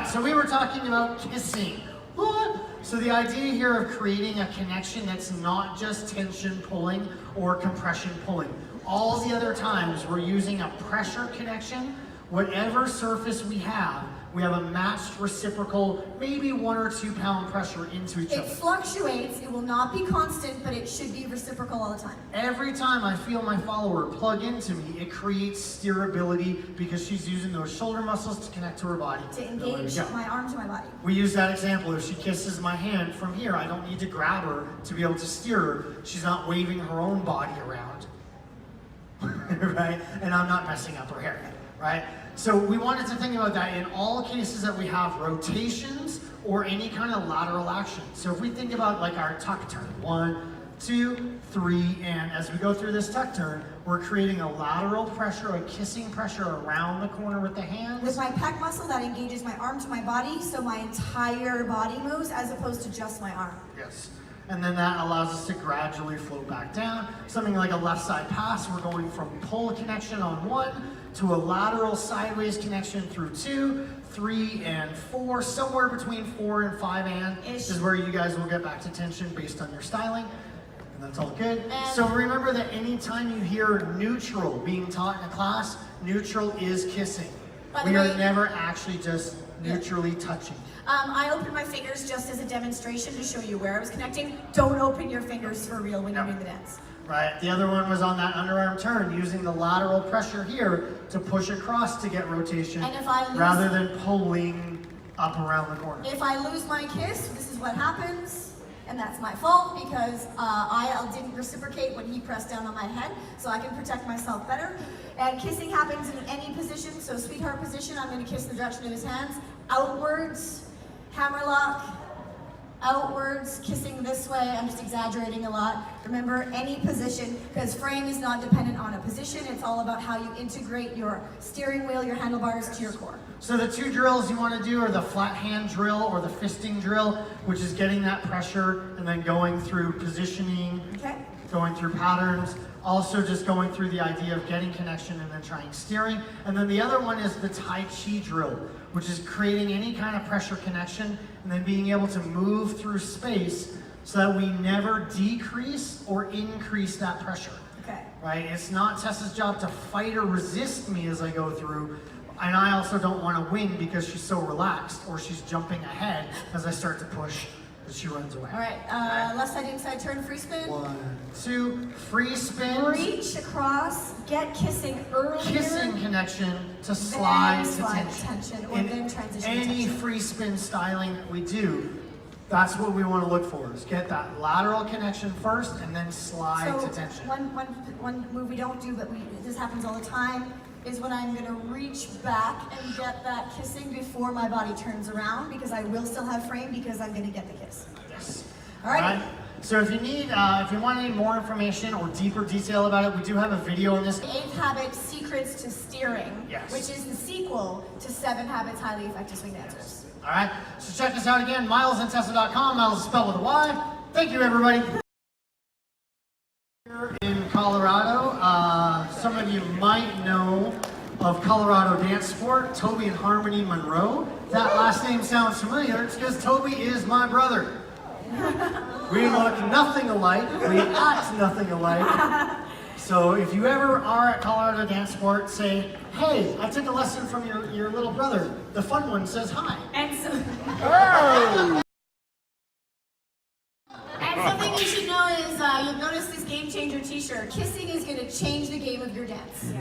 right, so we were talking about kissing. What? So the idea here of creating a connection that's not just tension pulling or compression pulling. All the other times we're using a pressure connection. Whatever surface we have a matched reciprocal, maybe 1 or 2 pound pressure into each other. It fluctuates, it will not be constant, but it should be reciprocal all the time. Every time I feel my follower plug into me, it creates steerability because she's using those shoulder muscles to connect to her body. To engage my arm to my body. We use that example. If she kisses my hand from here, I don't need to grab her to be able to steer her. She's not waving her own body around, right? And I'm not messing up her hair, right? So we wanted to think about that in all cases that we have rotations or any kind of lateral action. So if we think about like our tuck turn, 1, 2, 3, and as we go through this tuck turn, we're creating a lateral pressure, a kissing pressure around the corner with the hands. With my pec muscle, that engages my arm to my body, so my entire body moves as opposed to just my arm. Yes. And then that allows us to gradually flow back down. Something like a left side pass, we're going from pull connection on 1 to a lateral sideways connection through 2, 3, and 4. Somewhere between 4 and 5 and is where you guys will get back to tension based on your styling. And that's all good. And so remember that anytime you hear neutral being taught in a class, neutral is kissing. We are never actually just neutrally touching. I opened my fingers just as a demonstration to show you where I was connecting. Don't open your fingers for real when you're doing the dance. Right, the other one was on that underarm turn, using the lateral pressure here to push across to get rotation, rather than pulling up around the corner. If I lose my kiss, this is what happens, and that's my fault because I didn't reciprocate when he pressed down on my head, so I can protect myself better. And kissing happens in any position, so sweetheart position, I'm going to kiss in the direction of his hands, outwards, hammerlock, outwards, kissing this way. I'm just exaggerating a lot. Remember, any position, because frame is not dependent on a position. It's all about how you integrate your steering wheel, your handlebars to your core. So the 2 drills you want to do are the flat hand drill or the fisting drill, which is getting that pressure and then going through positioning, going through patterns, also just going through the idea of getting connection and then trying steering. And then the other one is the Tai Chi drill, which is creating any kind of pressure connection and then being able to move through space so that we never decrease or increase that pressure. Right? It's not Tessa's job to fight or resist me as I go through, and I also don't want to win because she's so relaxed or she's jumping ahead as I start to push that she runs away. All right, left side inside turn, free spin. 1, 2, free spin. Reach across, get kissing earlier. Kissing connection to slide to tension. Or then transition any to tension. Free spin styling that we do, that's what we want to look for, is get that lateral connection first and then slide to tension. One move we don't do, but this happens all the time, is when I'm going to reach back and get that kissing before my body turns around, because I will still have frame because I'm going to get the kiss. Yes. All right. So if you need, if you want any more information or deeper detail about it, we do have a video on this. 8th Habit, Secrets to Steering, which is the sequel to 7 Habits, Highly Effective Swing Dancers. All right, so check us out again, MylesandTessa.com. Myles is spelled with a Y. Thank you, everybody. Here in Colorado, some of you might know of Colorado dance sport, Toby and Harmony Munroe. If that last name sounds familiar, it's because Toby is my brother. We look nothing alike, we act nothing alike. So if you ever are at Colorado Dance Sport, say, hey, I took a lesson from your little brother. The fun one says hi. And so, Oh! and something you should know is, you'll notice this Game Changer t-shirt. Kissing is going to change the game of your dance.